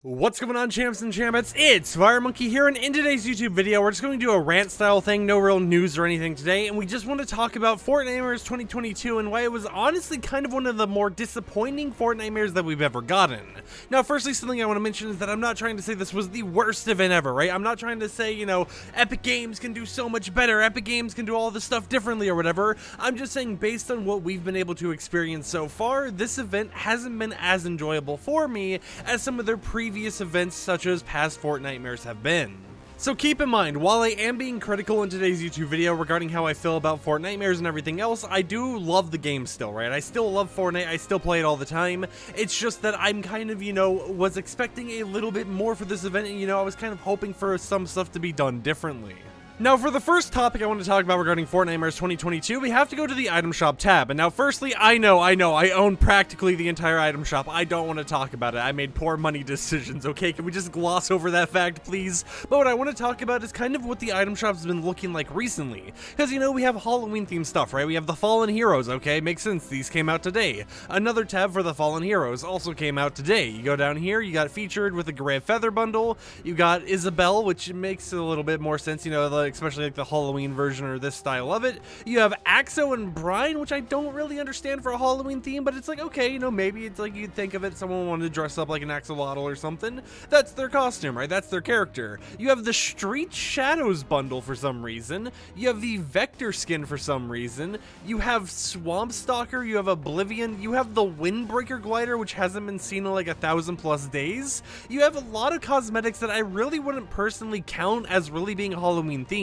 What's going on, champs and champettes? It's FireMonkey here, and in today's YouTube video, we're just going to do a rant style thing, no real news or anything today, and we just want to talk about Fortnitemares 2022 and why it was honestly kind of one of the more disappointing Fortnitemares that we've ever gotten. Now, firstly, something I want to mention is that I'm not trying to say this was the worst event ever, right? I'm not trying to say, you know, Epic Games can do so much better, Epic Games can do all this stuff differently or whatever. I'm just saying, based on what we've been able to experience so far, this event hasn't been as enjoyable for me as some of their previous events such as past Fortnitemares have been. So keep in mind, while I am being critical in today's YouTube video regarding how I feel about Fortnitemares and everything else, I do love the game still, right? I still love Fortnite, I still play it all the time. It's just that I'm kind of, you know, was expecting a little bit more for this event, and you know, I was kind of hoping for some stuff to be done differently. Now, for the first topic I want to talk about regarding Fortnitemares 2022, we have to go to the item shop tab. And now, firstly, I know, I own practically the entire item shop. I don't want to talk about it. I made poor money decisions, okay? Can we just gloss over that fact, please? But what I want to talk about is kind of what the item shop's been looking like recently. Because, you know, we have Halloween-themed stuff, right? We have the Fallen Heroes, okay? Makes sense. These came out today. Another tab for the Fallen Heroes also came out today. You go down here, you got featured with the Gray Feather bundle. You got Isabelle, which makes a little bit more sense, you know, especially like the Halloween version or this style of it. You have Axo and Brian, which I don't really understand for a Halloween theme, but it's like, okay, you know, maybe it's like you'd think of it, someone wanted to dress up like an axolotl or something. That's their costume, right? That's their character. You have the Street Shadows bundle for some reason. You have the Vector skin for some reason. You have Swamp Stalker, you have Oblivion, you have the Windbreaker glider, which hasn't been seen in like 1,000+ days. You have a lot of cosmetics that I really wouldn't personally count as really being Halloween themed.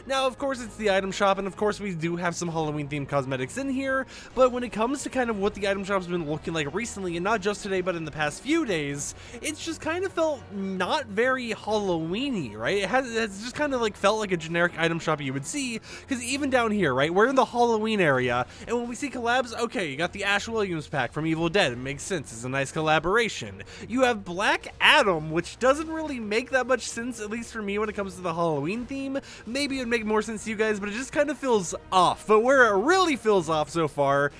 Now, of course, it's the item shop, and of course we do have some Halloween-themed cosmetics in here, but when it comes to kind of what the item shop's been looking like recently, and not just today, but in the past few days, it's just kind of felt not very Halloween-y, right? It's just kind of like felt like a generic item shop you would see, because even down here, right, we're in the Halloween area, and when we see collabs, okay, you got the Ash Williams pack from Evil Dead. It makes sense. It's a nice collaboration. You have Black Adam, which doesn't really make that much sense, at least for me, when it comes to the Halloween theme. Maybe it would make more sense to you guys, but it just kind of feels off. But where it really feels off so far,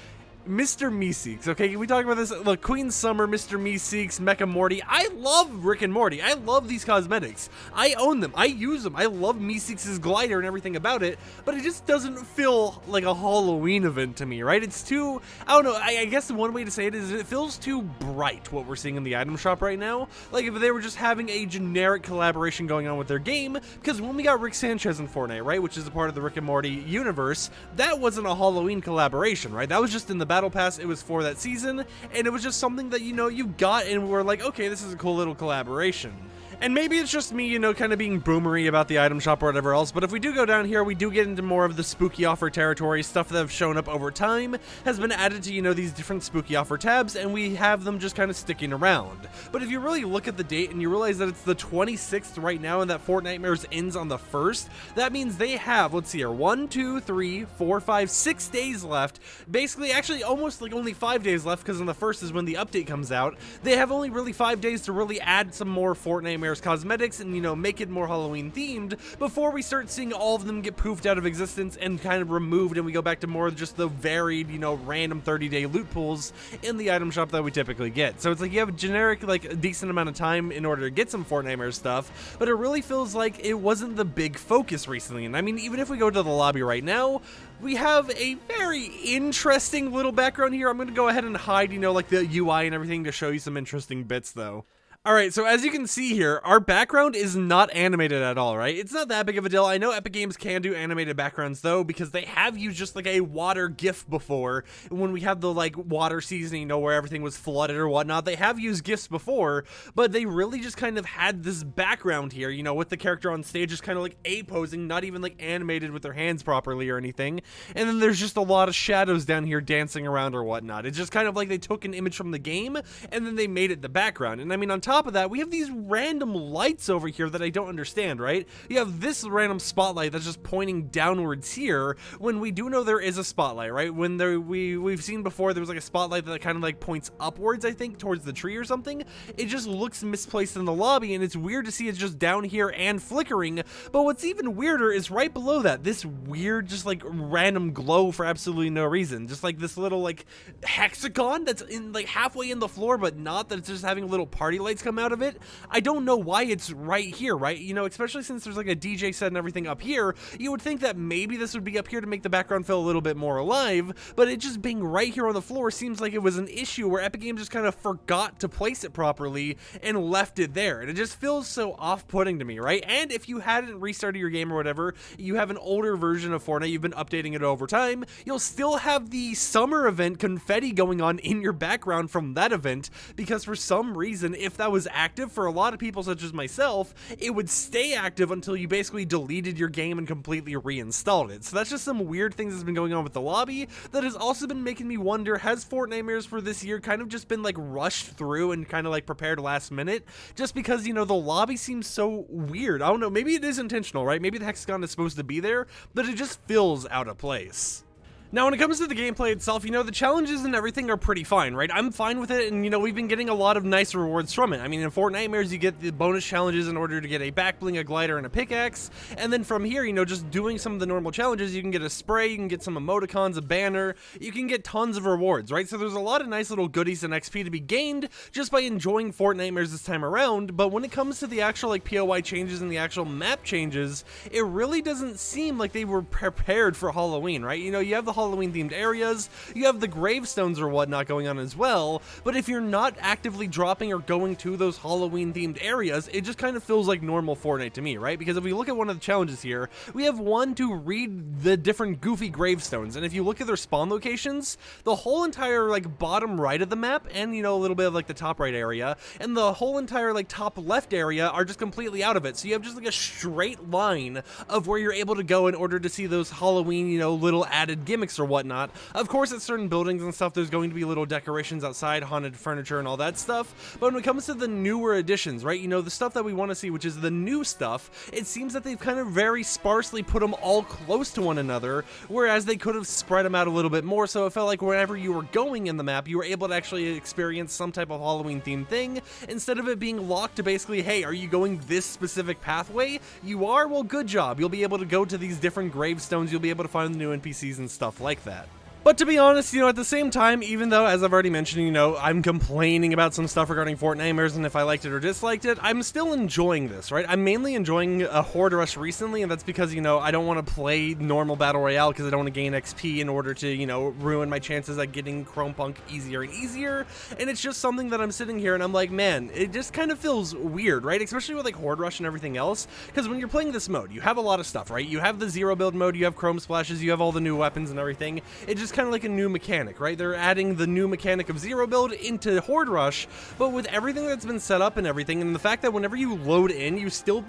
Mr. Meeseeks, okay? Can we talk about this? Look, Queen Summer, Mr. Meeseeks, Mecha Morty. I love Rick and Morty. I love these cosmetics. I own them. I use them. I love Meeseeks' glider and everything about it, but it just doesn't feel like a Halloween event to me, right? It's too, I don't know, I guess the one way to say it is it feels too bright, what we're seeing in the item shop right now. Like if they were just having a generic collaboration going on with their game, because when we got Rick Sanchez in Fortnite, right, which is a part of the Rick and Morty universe, that wasn't a Halloween collaboration, right? That was just in the Battle Pass. It was for that season, and it was just something that, you know, you got and we're like, okay, this is a cool little collaboration. And maybe it's just me, you know, kind of being boomery about the item shop or whatever else, but if we do go down here, we do get into more of the spooky offer territory. Stuff that have shown up over time has been added to, you know, these different spooky offer tabs, and we have them just kind of sticking around. But if you really look at the date and you realize that it's the 26th right now and that Fortnitemares ends on the 1st, that means they have, let's see here, 1, 2, 3, 4, 5, 6 days left. Basically, actually almost like only 5 days left, because on the 1st is when the update comes out. They have only really 5 days to really add some more Fortnitemares cosmetics and, you know, make it more Halloween themed before we start seeing all of them get poofed out of existence and kind of removed, and we go back to more of just the varied, you know, random 30-day loot pools in the item shop that we typically get. So it's like you have a generic, like, a decent amount of time in order to get some Fortnitemares stuff, but it really feels like it wasn't the big focus recently. And I mean, even if we go to the lobby right now, we have a very interesting little background here. I'm going to go ahead and hide, you know, like the UI and everything to show you some interesting bits though. Alright, so as you can see here, our background is not animated at all, right? It's not that big of a deal. I know Epic Games can do animated backgrounds, though, because they have used just like a water GIF before. When we had the, like, water season, you know, where everything was flooded or whatnot, they have used GIFs before, but they really just kind of had this background here, you know, with the character on stage just kind of like A-posing, not even like animated with their hands properly or anything. And then there's just a lot of shadows down here dancing around or whatnot. It's just kind of like they took an image from the game, and then they made it the background. And I mean, on top of that, we have these random lights over here that I don't understand, right? You have this random spotlight that's just pointing downwards here, when we do know there is a spotlight, right? When we've seen before there was like a spotlight that kind of like points upwards, I think, towards the tree or something. It just looks misplaced in the lobby, and it's weird to see it's just down here and flickering. But what's even weirder is right below that, this weird, just like random glow for absolutely no reason. Just like this little like hexagon that's in like halfway in the floor, but not, that it's just having little party lights lights come out of it. I don't know why it's right here, right? You know, especially since there's like a DJ set and everything up here, you would think that maybe this would be up here to make the background feel a little bit more alive, but it just being right here on the floor seems like it was an issue where Epic Games just kind of forgot to place it properly and left it there. And it just feels so off-putting to me, right? And if you hadn't restarted your game or whatever, you have an older version of Fortnite, you've been updating it over time, you'll still have the summer event confetti going on in your background from that event, because for some reason, if that was active for a lot of people such as myself, it would stay active until you basically deleted your game and completely reinstalled it. So that's just some weird things that's been going on with the lobby that has also been making me wonder, has Fortnitemares for this year kind of just been like rushed through and kind of like prepared last minute, just because, you know, the lobby seems so weird. I don't know, maybe it is intentional, right? Maybe the hexagon is supposed to be there, but it just feels out of place. Now, when it comes to the gameplay itself, you know, the challenges and everything are pretty fine, right? I'm fine with it, and, you know, we've been getting a lot of nice rewards from it. I mean, in Fortnitemares, you get the bonus challenges in order to get a back bling, a glider, and a pickaxe, and then from here, you know, just doing some of the normal challenges, you can get a spray, you can get some emoticons, a banner, you can get tons of rewards, right? So there's a lot of nice little goodies and XP to be gained just by enjoying Fortnitemares this time around, but when it comes to the actual, like, POI changes and the actual map changes, it really doesn't seem like they were prepared for Halloween, right? You know, you have the Halloween themed areas, you have the gravestones or whatnot going on as well, but if you're not actively dropping or going to those Halloween themed areas, it just kind of feels like normal Fortnite to me, right? Because if we look at one of the challenges here, we have one to read the different goofy gravestones, and if you look at their spawn locations, the whole entire like bottom right of the map, and you know, a little bit of like the top right area, and the whole entire like top left area are just completely out of it. So you have just like a straight line of where you're able to go in order to see those Halloween, you know, little added gimmicks or whatnot. Of course, at certain buildings and stuff, there's going to be little decorations outside, haunted furniture and all that stuff, but when it comes to the newer additions, right, you know, the stuff that we want to see, which is the new stuff, it seems that they've kind of very sparsely put them all close to one another, whereas they could have spread them out a little bit more, so it felt like wherever you were going in the map, you were able to actually experience some type of Halloween themed thing, instead of it being locked to basically, hey, are you going this specific pathway? You are? Well, good job. You'll be able to go to these different gravestones, you'll be able to find the new NPCs and stuff like that. But to be honest, you know, at the same time, even though, as I've already mentioned, you know, I'm complaining about some stuff regarding Fortnitemares and if I liked it or disliked it, I'm still enjoying this, right? I'm mainly enjoying a Horde Rush recently, and that's because, you know, I don't want to play normal Battle Royale because I don't want to gain XP in order to, you know, ruin my chances at getting Chrome Punk easier and easier, and it's just something that I'm sitting here and I'm like, man, it just kind of feels weird, right? Especially with, like, Horde Rush and everything else, because when you're playing this mode, you have a lot of stuff, right? You have the zero build mode, you have Chrome Splashes, you have all the new weapons and everything. It just kind of like a new mechanic, right? They're adding the new mechanic of zero build into Horde Rush, but with everything that's been set up and everything, and the fact that whenever you load in, you're still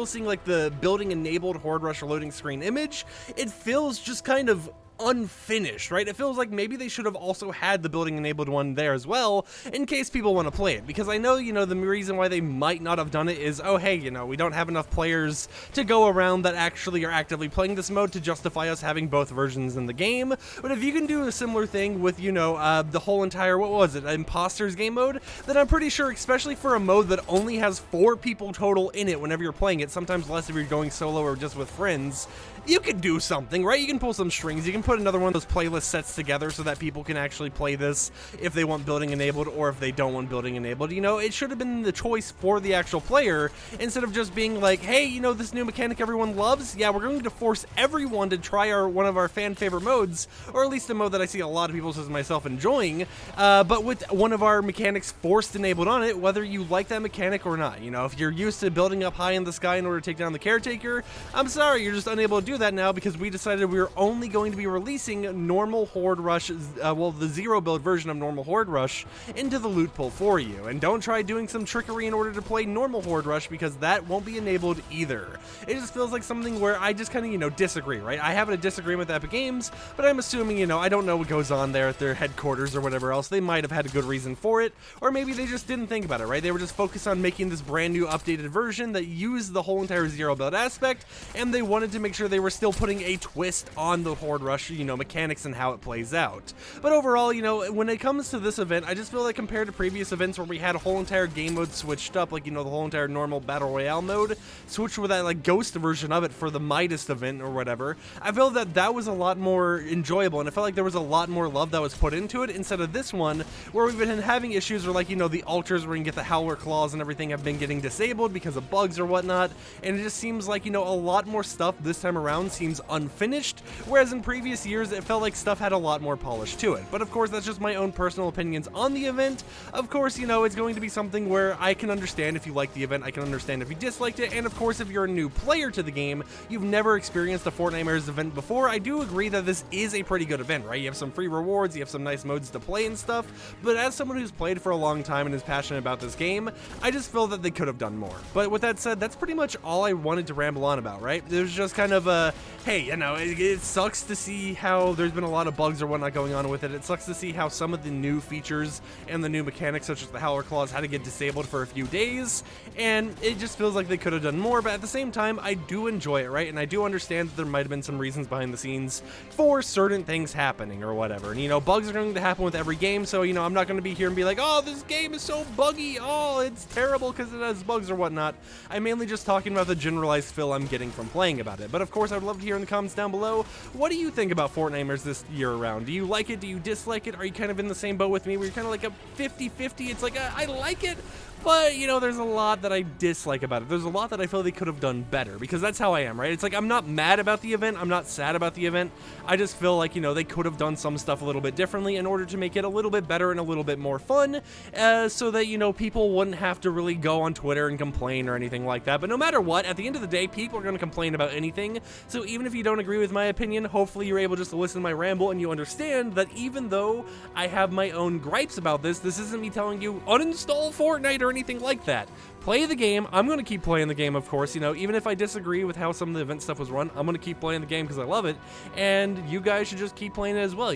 seeing like the building enabled Horde Rush loading screen image, it feels just kind of unfinished, right? It feels like maybe they should have also had the building enabled one there as well in case people want to play it, because I know, you know, the reason why they might not have done it is, oh hey, you know, we don't have enough players to go around that actually are actively playing this mode to justify us having both versions in the game. But if you can do a similar thing with, you know, the whole entire, what was it, Imposters game mode, then I'm pretty sure, especially for a mode that only has 4 people total in it whenever you're playing it, sometimes less if you're going solo or just with friends, you could do something, right? You can pull some strings, you can put another one of those playlist sets together so that people can actually play this if they want building enabled or if they don't want building enabled. You know, it should have been the choice for the actual player instead of just being like, hey, you know, this new mechanic everyone loves, yeah, we're going to force everyone to try one of our fan favorite modes, or at least a mode that I see a lot of people such as myself enjoying, but with one of our mechanics forced enabled on it, whether you like that mechanic or not. You know, if you're used to building up high in the sky in order to take down the caretaker, I'm sorry, you're just unable to do that now because we decided we were only going to be releasing normal Horde Rush, well, the zero build version of normal Horde Rush into the loot pool for you. And don't try doing some trickery in order to play normal Horde Rush because that won't be enabled either. It just feels like something where I just kind of, you know, disagree, right? I have a disagreement with Epic Games, but I'm assuming, you know, I don't know what goes on there at their headquarters or whatever else. They might have had a good reason for it, or maybe they just didn't think about it, right? They were just focused on making this brand new updated version that used the whole entire zero build aspect, and they wanted to make sure they were were still putting a twist on the Horde Rush, mechanics and how it plays out. But overall, when it comes to this event, I just feel like compared to previous events where we had a whole entire game mode switched up, like, the whole entire normal Battle Royale mode, switched with that, like, ghost version of it for the Midas event or whatever, I feel that that was a lot more enjoyable, and I felt like there was a lot more love that was put into it instead of this one, where we've been having issues where, like, the altars where you can get the Howler Claws and everything have been getting disabled because of bugs or whatnot, and it just seems like, a lot more stuff this time around seems unfinished, whereas in previous years it felt like stuff had a lot more polish to it. But of course, that's just my own personal opinions on the event. Of course, it's going to be something where I can understand if you like the event, I can understand if you disliked it, and of course, if you're a new player to the game, you've never experienced the Fortnitemares event before, I do agree that this is a pretty good event, right? You have some free rewards, you have some nice modes to play and stuff, but as someone who's played for a long time and is passionate about this game, I just feel that they could have done more. But with that said, that's pretty much all I wanted to ramble on about, right? It was just kind of a, hey, it sucks to see how there's been a lot of bugs or whatnot going on with it. It sucks to see how some of the new features and the new mechanics, such as the Howler Claws, had to get disabled for a few days, and it just feels like they could have done more, but at the same time, I do enjoy it, right? And I do understand that there might have been some reasons behind the scenes for certain things happening or whatever. And, bugs are going to happen with every game, so, I'm not going to be here and be like, oh, this game is so buggy, oh, it's terrible because it has bugs or whatnot. I'm mainly just talking about the generalized feel I'm getting from playing about it. But of course, I'd love to hear in the comments down below, what do you think about Fortnitemares this year around? Do you like it? Do you dislike it? Are you kind of in the same boat with me where you're kind of like a 50-50? It's like, I like it, but, there's a lot that I dislike about it. There's a lot that I feel they could have done better, because that's how I am, right? It's like, I'm not mad about the event, I'm not sad about the event, I just feel like, they could have done some stuff a little bit differently in order to make it a little bit better and a little bit more fun, so that, people wouldn't have to really go on Twitter and complain or anything like that. But no matter what, at the end of the day, people are going to complain about anything, so even if you don't agree with my opinion, hopefully you're able just to listen to my ramble and you understand that even though I have my own gripes about this isn't me telling you, uninstall Fortnite or anything like that. Play the game. I'm going to keep playing the game, of course, even if I disagree with how some of the event stuff was run, I'm going to keep playing the game because I love it, and you guys should just keep playing it as well,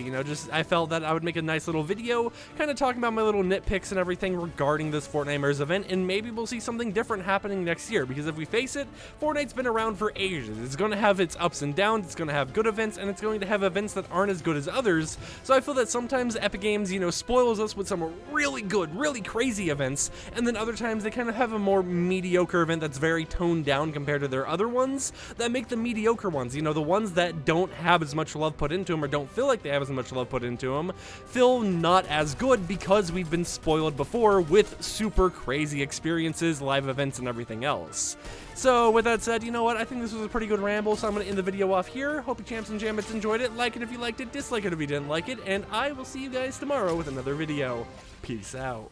I felt that I would make a nice little video, kind of talking about my little nitpicks and everything regarding this Fortnitemares event, and maybe we'll see something different happening next year, because if we face it, Fortnite's been around for ages. It's going to have its ups and downs, it's going to have good events, and it's going to have events that aren't as good as others, so I feel that sometimes Epic Games, spoils us with some really good, really crazy events, and then other times they kind of have a more mediocre event that's very toned down compared to their other ones that make the mediocre ones, the ones that don't have as much love put into them or don't feel like they have as much love put into them, feel not as good because we've been spoiled before with super crazy experiences, live events, and everything else. So with that said, I think this was a pretty good ramble, so I'm going to end the video off here. Hope you champs and jammets enjoyed it. Like it if you liked it, dislike it if you didn't like it, and I will see you guys tomorrow with another video. Peace out.